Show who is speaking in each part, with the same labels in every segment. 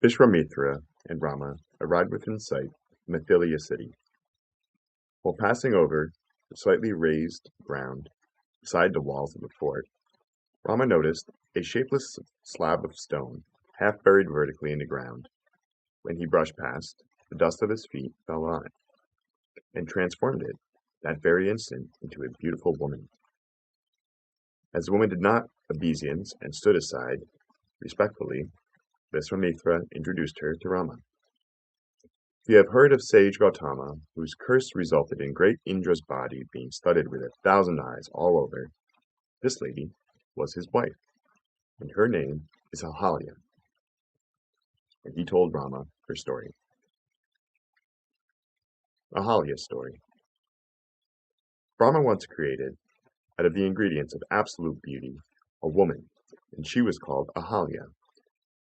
Speaker 1: Viswamithra and Rama arrived within sight of Mithilia City. While passing over the slightly raised ground beside the walls of the fort, Rama noticed a shapeless slab of stone, half buried vertically in the ground. When he brushed past, the dust of his feet fell on it, and transformed it, that very instant, into a beautiful woman. As the woman did not obeisance and stood aside respectfully, Viswamithra introduced her to Rama. You have heard of sage Gautama, whose curse resulted in great Indra's body being studded with 1,000 eyes all over. This lady was his wife, and her name is Ahalya. And he told Rama her story. Ahalya's story. Brahma once created, out of the ingredients of absolute beauty, a woman, and she was called Ahalya,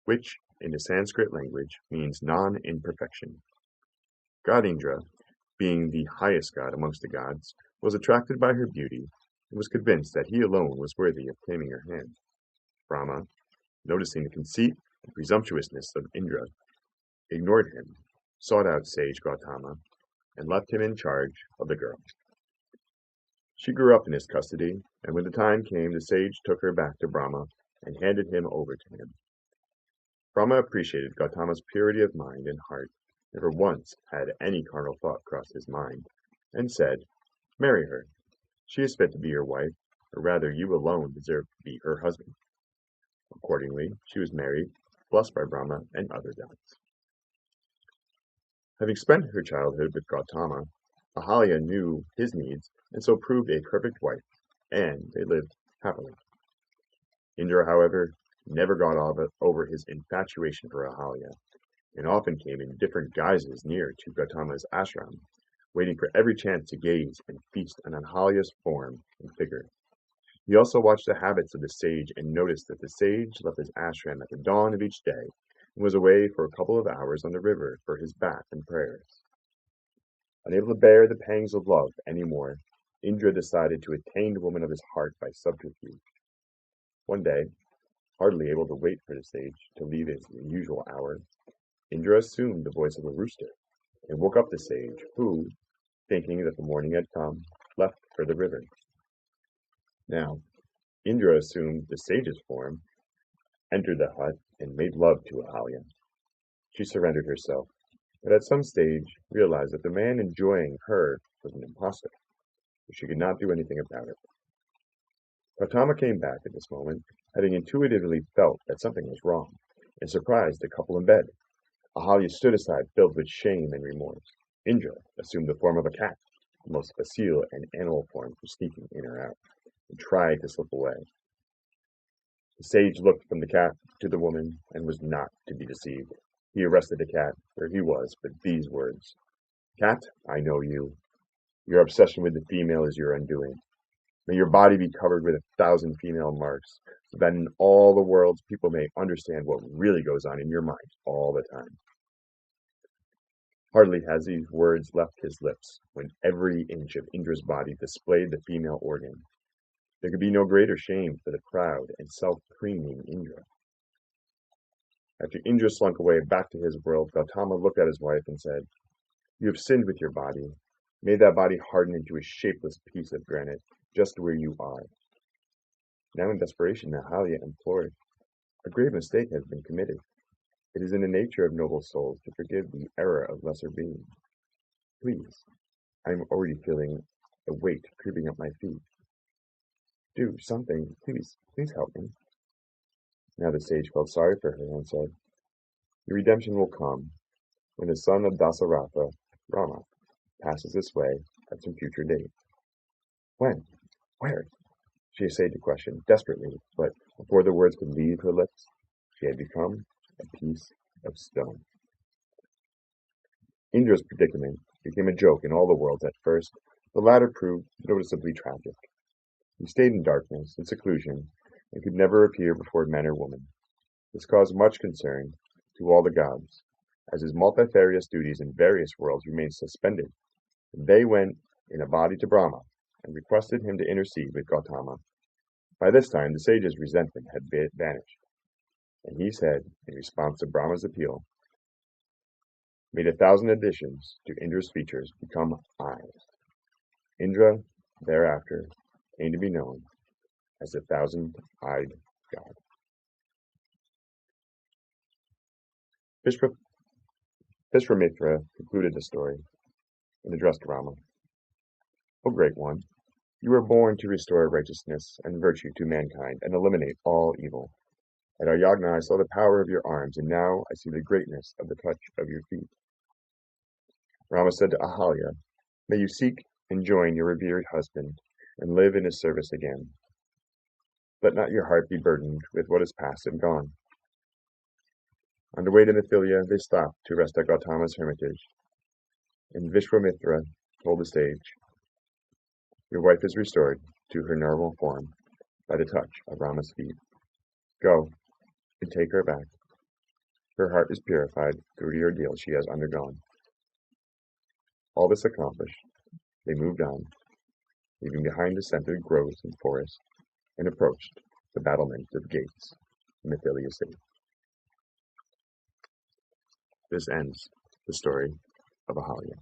Speaker 1: which, in the Sanskrit language, means non-imperfection. God Indra, being the highest god amongst the gods, was attracted by her beauty and was convinced that he alone was worthy of claiming her hand. Brahma, noticing the conceit and presumptuousness of Indra, ignored him, sought out sage Gautama, and left him in charge of the girl. She grew up in his custody, and when the time came, the sage took her back to Brahma and handed him over to him. Brahma appreciated Gautama's purity of mind and heart, never once had any carnal thought crossed his mind, and said, "Marry her. She is fit to be your wife, or rather you alone deserve to be her husband." Accordingly, she was married, blessed by Brahma and other gods. Having spent her childhood with Gautama, Ahalya knew his needs and so proved a perfect wife, and they lived happily. Indra, however, never got over his infatuation for Ahalya, and often came in different guises near to Gautama's ashram, waiting for every chance to gaze and feast on Ahalya's form and figure. He also watched the habits of the sage and noticed that the sage left his ashram at the dawn of each day and was away for a couple of hours on the river for his bath and prayers. Unable to bear the pangs of love any more, Indra decided to attain the woman of his heart by subterfuge. One day, hardly able to wait for the sage to leave his usual hour, Indra assumed the voice of a rooster and woke up the sage, who, thinking that the morning had come, left for the river. Now, Indra assumed the sage's form, entered the hut, and made love to Ahalya. She surrendered herself, but at some stage realized that the man enjoying her was an impostor, but she could not do anything about it. Gautama came back at this moment, having intuitively felt that something was wrong, and surprised the couple in bed. Ahalya stood aside, filled with shame and remorse. Indra assumed the form of a cat, the most facile and animal form for sneaking in or out, and tried to slip away. The sage looked from the cat to the woman and was not to be deceived. He arrested the cat where he was with these words: "Cat, I know you. Your obsession with the female is your undoing. May your body be covered with 1,000 female marks, so that in all the worlds people may understand what really goes on in your mind all the time." Hardly had these words left his lips, when every inch of Indra's body displayed the female organ. There could be no greater shame for the proud and self-preening Indra. After Indra slunk away back to his world, Gautama looked at his wife and said, "You have sinned with your body. May that body harden into a shapeless piece of granite, just where you are." Now in desperation, Ahalya implored, "A grave mistake has been committed. It is in the nature of noble souls to forgive the error of lesser beings. Please, I am already feeling a weight creeping up my feet. Do something, please help me." Now the sage felt sorry for her and said, "Your redemption will come when the son of Dasaratha, Rama, passes this way at some future date." "When? Where?" she essayed to question desperately, but before the words could leave her lips, she had become a piece of stone. Indra's predicament became a joke in all the worlds at first. The latter proved noticeably tragic. He stayed in darkness and seclusion, and could never appear before man or woman. This caused much concern to all the gods, as his multifarious duties in various worlds remained suspended. They went in a body to Brahma, and requested him to intercede with Gautama. By this time the sage's resentment had vanished. and he said, in response to Brahma's appeal, "Made 1,000 additions to Indra's features become eyes." Indra, thereafter, came to be known as the thousand-eyed god. Viswamithra concluded the story and addressed Rama. "O Great One, you were born to restore righteousness and virtue to mankind and eliminate all evil. At our yagna I saw the power of your arms, and now I see the greatness of the touch of your feet." Rama said to Ahalya, "May you seek and join your revered husband, and live in his service again. Let not your heart be burdened with what is past and gone." On the way to Mithilia, they stopped to rest at Gautama's hermitage, and Viswamithra told the sage, "Your wife is restored to her normal form by the touch of Rama's feet. Go and take her back. Her heart is purified through the ordeal she has undergone." All this accomplished, they moved on, leaving behind the scented groves and forests, and approached the battlemented gates of Mithilia City. This ends the story of Ahalya.